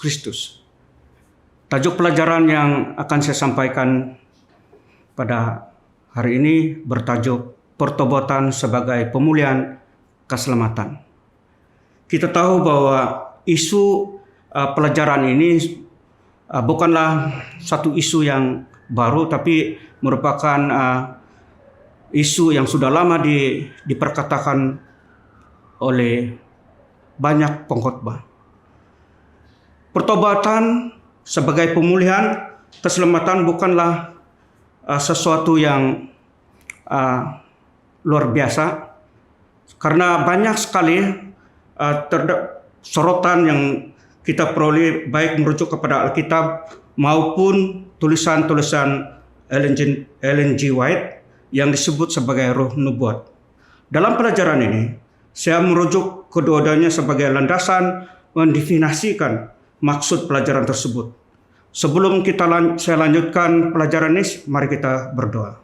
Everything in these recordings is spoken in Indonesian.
Kristus. Tajuk pelajaran yang akan saya sampaikan pada hari ini bertajuk Pertobatan sebagai Pemulihan Keselamatan. Kita tahu bahwa isu pelajaran ini bukanlah satu isu yang baru, tapi merupakan isu yang sudah lama diperkatakan oleh banyak pengkhotbah. Pertobatan sebagai pemulihan keselamatan bukanlah sesuatu yang luar biasa, karena banyak sekali sorotan yang kita peroleh baik merujuk kepada Alkitab maupun tulisan-tulisan Ellen G. White yang disebut sebagai roh nubuat. Dalam pelajaran ini, saya merujuk kedua-duanya sebagai landasan mendefinisikan maksud pelajaran tersebut. Sebelum saya lanjutkan pelajaran ini, mari kita berdoa.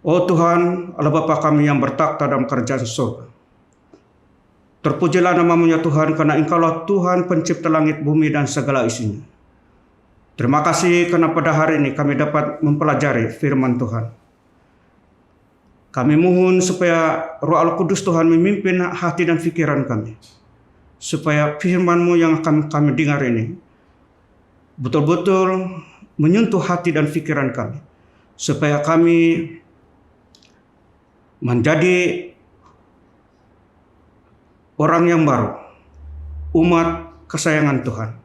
Oh Tuhan, Allah Bapa kami yang bertakhta dalam kerajaan surga. Terpujilah nama-Mu ya Tuhan, karena Engkaulah Tuhan pencipta langit, bumi dan segala isinya. Terima kasih karena pada hari ini kami dapat mempelajari firman Tuhan. Kami mohon supaya Roh Allah Kudus Tuhan memimpin hati dan pikiran kami, supaya firman-Mu yang akan kami dengar ini betul-betul menyentuh hati dan pikiran kami, supaya kami menjadi orang yang baru, umat kesayangan Tuhan,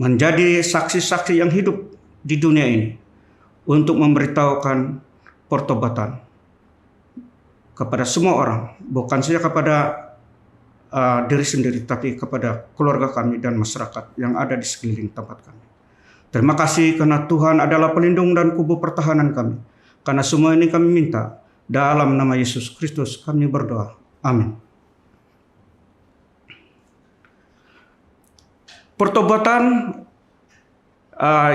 menjadi saksi-saksi yang hidup di dunia ini untuk memberitahukan pertobatan kepada semua orang, bukan saja kepada diri sendiri, tapi kepada keluarga kami dan masyarakat yang ada di sekeliling tempat kami. Terima kasih karena Tuhan adalah pelindung dan kubu pertahanan kami. Karena semua ini kami minta dalam nama Yesus Kristus kami berdoa. Amin. Pertobatan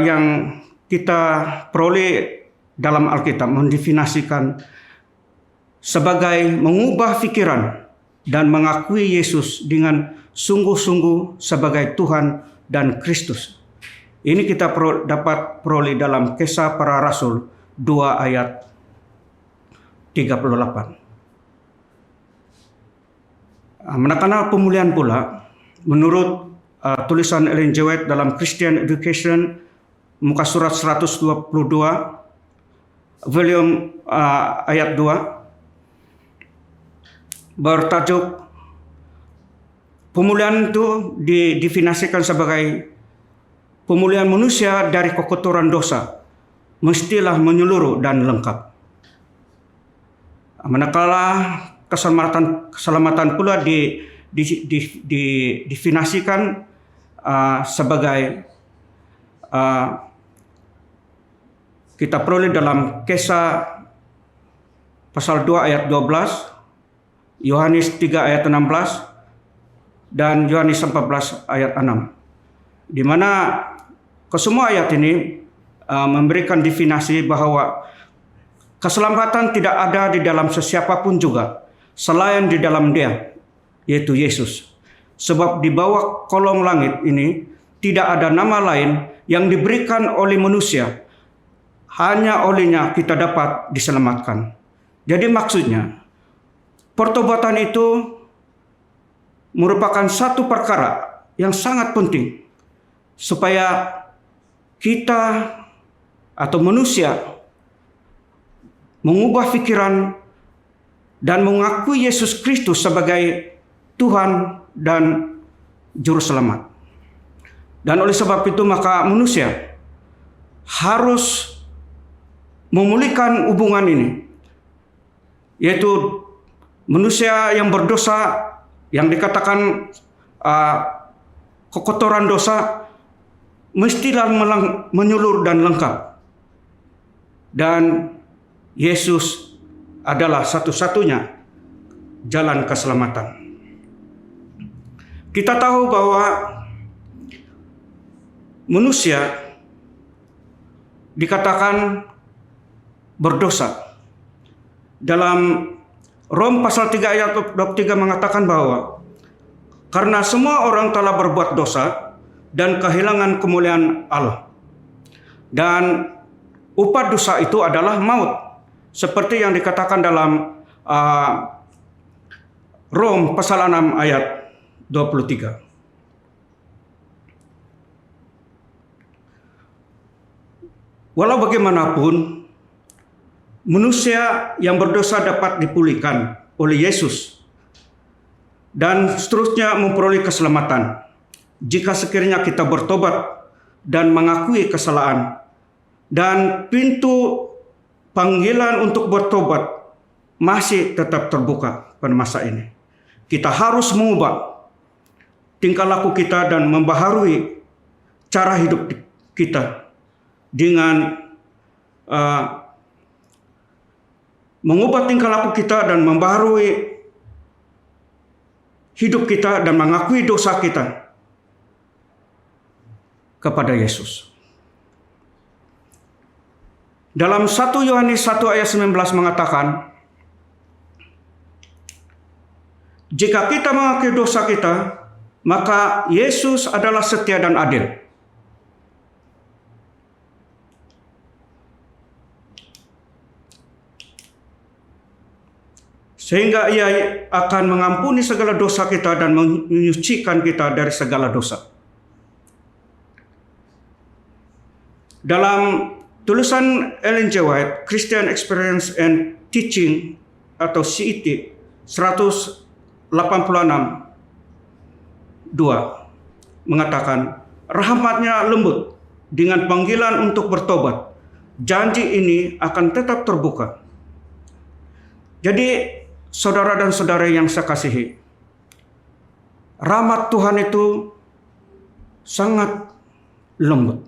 yang kita peroleh dalam Alkitab mendefinisikan sebagai mengubah pikiran dan mengakui Yesus dengan sungguh-sungguh sebagai Tuhan dan Kristus. Ini kita dapat peroleh dalam Kisah Para Rasul 2 ayat 38. Manakala pemulihan pula, menurut tulisan Ellen G. White dalam Christian Education, muka surat 122, volume ayat 2, bertajuk pemulihan itu didefinisikan sebagai pemulihan manusia dari kekotoran dosa, mestilah menyeluruh dan lengkap. Manakala keselamatan pula didefinisikan sebagai kita peroleh dalam Kisah pasal 2 ayat 12, Yohanes 3 ayat 16, dan Yohanes 14 ayat 6. Di mana kesemua ayat ini memberikan definisi bahwa keselamatan tidak ada di dalam sesiapapun juga selain di dalam Dia, yaitu Yesus. Sebab di bawah kolong langit ini tidak ada nama lain yang diberikan oleh manusia, hanya olehnya kita dapat diselamatkan. Jadi maksudnya, pertobatan itu merupakan satu perkara yang sangat penting supaya kita atau manusia mengubah pikiran dan mengakui Yesus Kristus sebagai Tuhan dan Juru Selamat. Dan oleh sebab itu maka manusia harus memulihkan hubungan ini, yaitu manusia yang berdosa, yang dikatakan kekotoran dosa, mestilah menyeluruh dan lengkap. Dan Yesus adalah satu-satunya jalan keselamatan. Kita tahu bahwa manusia dikatakan berdosa. Dalam Rom pasal 3 ayat 23 mengatakan bahwa Karena semua orang telah berbuat dosa dan kehilangan kemuliaan Allah. Dan upah dosa itu adalah maut. Seperti yang dikatakan dalam Rom pasal 6 ayat 23. Walau bagaimanapun, manusia yang berdosa dapat dipulihkan oleh Yesus dan seterusnya memperoleh keselamatan jika sekiranya kita bertobat dan mengakui kesalahan. Dan pintu panggilan untuk bertobat masih tetap terbuka pada masa ini. Kita harus mengubah tingkah laku kita dan membaharui cara hidup kita dengan mengubah tingkah laku kita dan membaharui hidup kita dan mengakui dosa kita kepada Yesus. Dalam 1 Yohanes 1 ayat 19 mengatakan, jika kita mengakui dosa kita, maka Yesus adalah setia dan adil. Sehingga Ia akan mengampuni segala dosa kita dan menyucikan kita dari segala dosa. Dalam tulisan Ellen G. White, Christian Experience and Teaching atau CET 186 2 mengatakan, rahmatnya lembut dengan panggilan untuk bertobat. Janji ini akan tetap terbuka. Jadi saudara dan saudara yang saya kasihi, rahmat Tuhan itu sangat lembut,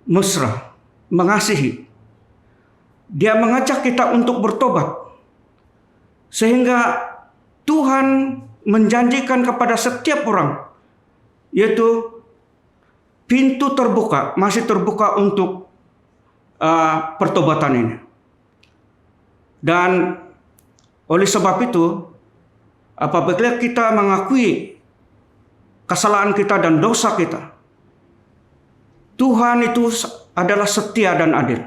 mesra, mengasihi. Dia mengajak kita untuk bertobat. Sehingga Tuhan menjanjikan kepada setiap orang, yaitu pintu terbuka, masih terbuka untuk pertobatan ini. Dan oleh sebab itu, apabila kita mengakui kesalahan kita dan dosa kita, Tuhan itu adalah setia dan adil.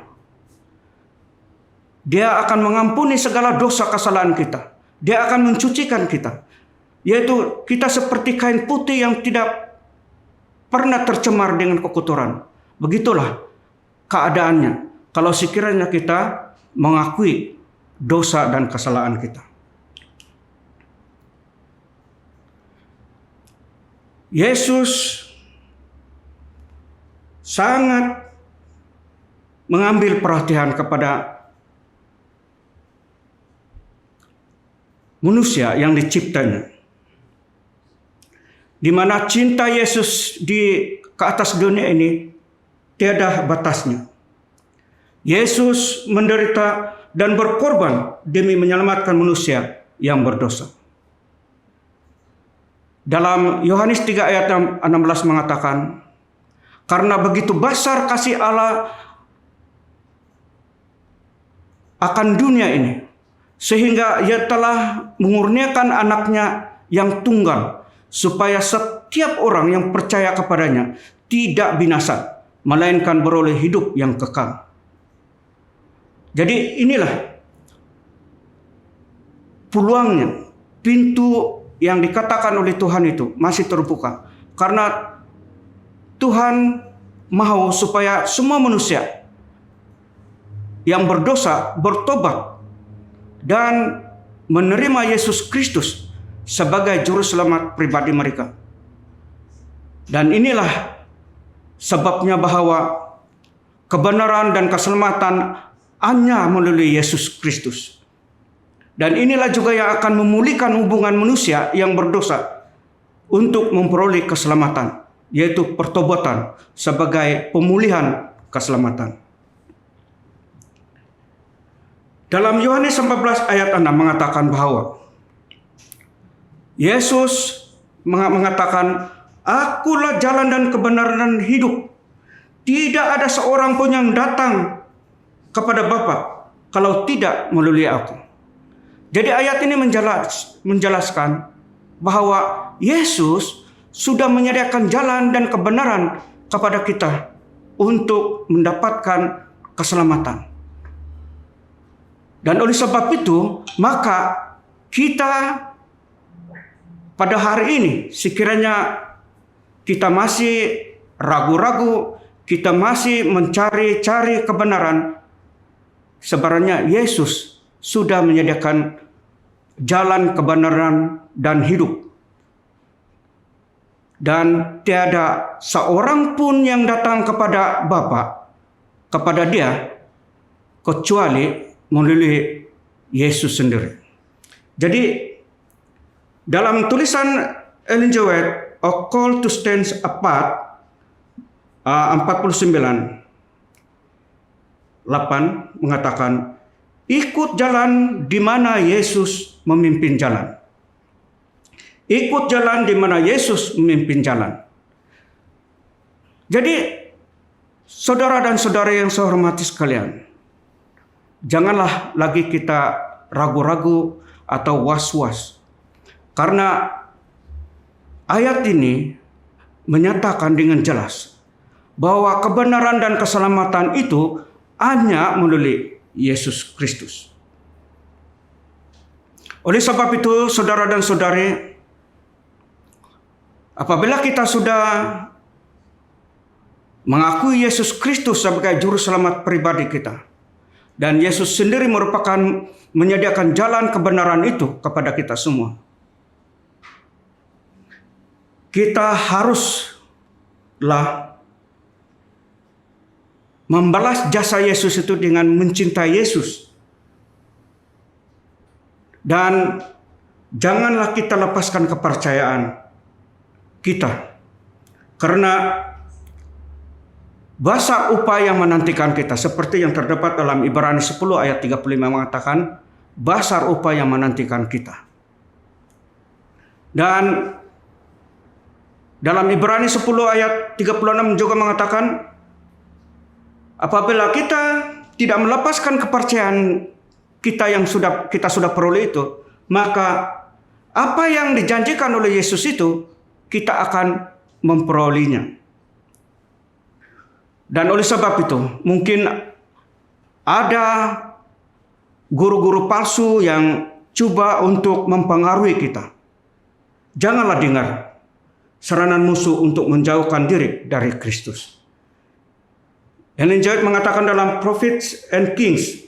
Dia akan mengampuni segala dosa kesalahan kita. Dia akan mencucikan kita. Yaitu kita seperti kain putih yang tidak pernah tercemar dengan kekotoran. Begitulah keadaannya kalau sekiranya kita mengakui dosa dan kesalahan kita. Yesus sangat mengambil perhatian kepada manusia yang diciptanya, di mana cinta Yesus ke atas dunia ini tiada batasnya. Yesus menderita dan berkorban demi menyelamatkan manusia yang berdosa. Dalam Yohanes 3 ayat 16 mengatakan, karena begitu besar kasih Allah akan dunia ini, sehingga Ia telah mengurniakan anaknya yang tunggal, supaya setiap orang yang percaya kepadanya tidak binasa, melainkan beroleh hidup yang kekal. Jadi inilah peluangnya, pintu yang dikatakan oleh Tuhan itu masih terbuka. Karena Tuhan mau supaya semua manusia yang berdosa bertobat dan menerima Yesus Kristus sebagai juru selamat pribadi mereka. Dan inilah sebabnya bahwa kebenaran dan keselamatan hanya melalui Yesus Kristus. Dan inilah juga yang akan memulihkan hubungan manusia yang berdosa untuk memperoleh keselamatan, yaitu pertobatan sebagai pemulihan keselamatan. Dalam Yohanes 14 ayat 6 mengatakan bahwa Yesus mengatakan, akulah jalan dan kebenaran dan hidup. Tidak ada seorang pun yang datang kepada Bapa kalau tidak melalui aku. Jadi ayat ini menjelaskan bahwa Yesus sudah menyediakan jalan dan kebenaran kepada kita untuk mendapatkan keselamatan. Dan oleh sebab itu, maka kita pada hari ini, sekiranya kita masih ragu-ragu, kita masih mencari-cari kebenaran, sebenarnya Yesus sudah menyediakan jalan kebenaran dan hidup. Dan tiada seorang pun yang datang kepada Bapa, kepada Dia, kecuali melalui Yesus sendiri. Jadi dalam tulisan Ellen G. White, A Call to Stand Apart, 49:8 mengatakan, ikut jalan di mana Yesus memimpin jalan. Ikut jalan di mana Yesus memimpin jalan. Jadi, saudara dan saudari yang saya hormati sekalian, janganlah lagi kita ragu-ragu atau was-was. Karena ayat ini menyatakan dengan jelas bahwa kebenaran dan keselamatan itu hanya melalui Yesus Kristus. Oleh sebab itu, saudara dan saudari, apabila kita sudah mengakui Yesus Kristus sebagai juru selamat pribadi kita, dan Yesus sendiri merupakan menyediakan jalan kebenaran itu kepada kita semua, kita haruslah membalas jasa Yesus itu dengan mencintai Yesus. Dan janganlah kita lepaskan kepercayaan kita. Karena besar upaya menantikan kita. Seperti yang terdapat dalam Ibrani 10 ayat 35 mengatakan, besar upaya menantikan kita. Dan dalam Ibrani 10 ayat 36 juga mengatakan, apabila kita tidak melepaskan kepercayaan kita yang kita sudah peroleh itu, maka apa yang dijanjikan oleh Yesus itu kita akan memperolehnya. Dan oleh sebab itu, mungkin ada guru-guru palsu yang coba untuk mempengaruhi kita. Janganlah dengar serangan musuh untuk menjauhkan diri dari Kristus. Ellen G. White mengatakan dalam Prophets and Kings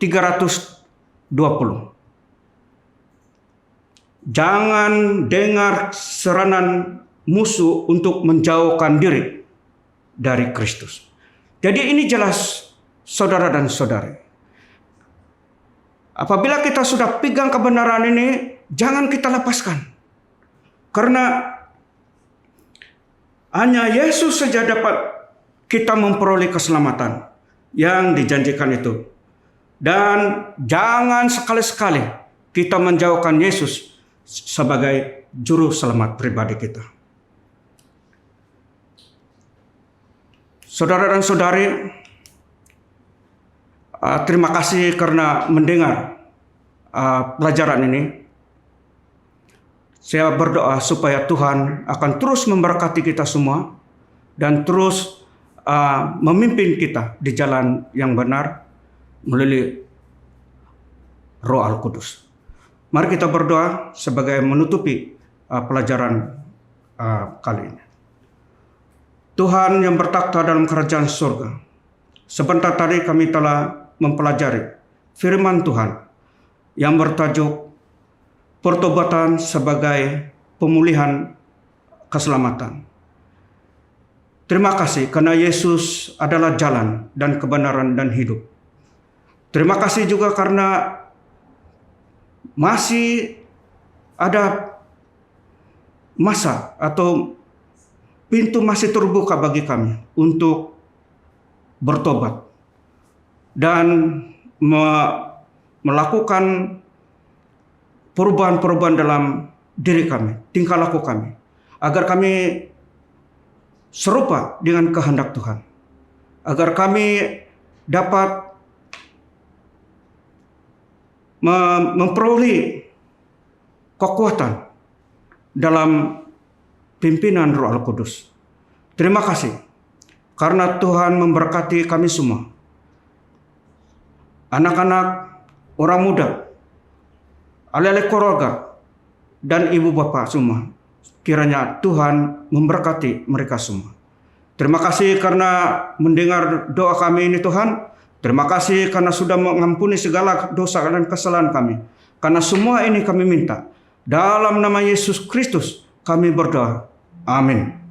320. Jangan dengar serangan musuh untuk menjauhkan diri dari Kristus. Jadi ini jelas, saudara dan saudari. Apabila kita sudah pegang kebenaran ini, jangan kita lepaskan. Karena hanya Yesus saja dapat kita memperoleh keselamatan yang dijanjikan itu. Dan jangan sekali-sekali kita menjauhkan Yesus sebagai juru selamat pribadi kita. Saudara dan saudari, terima kasih karena mendengar pelajaran ini. Saya berdoa supaya Tuhan akan terus memberkati kita semua dan terus memimpin kita di jalan yang benar melalui Roh Al-Kudus. Mari kita berdoa sebagai menutupi pelajaran kali ini. Tuhan yang bertakhta dalam kerajaan surga, sebentar tadi kami telah mempelajari firman Tuhan yang bertajuk pertobatan sebagai pemulihan keselamatan. Terima kasih karena Yesus adalah jalan dan kebenaran dan hidup. Terima kasih juga karena masih ada masa atau pintu masih terbuka bagi kami untuk bertobat dan melakukan perubahan-perubahan dalam diri kami, tingkah laku kami, agar kami serupa dengan kehendak Tuhan, agar kami dapat memperoleh kekuatan dalam pimpinan Roh Al-Kudus. Terima kasih karena Tuhan memberkati kami semua. Anak-anak, orang muda, alih-alih keluarga, dan ibu bapak semua. Kiranya Tuhan memberkati mereka semua. Terima kasih karena mendengar doa kami ini Tuhan. Terima kasih karena sudah mengampuni segala dosa dan kesalahan kami. Karena semua ini kami minta. Dalam nama Yesus Kristus kami berdoa. Amin.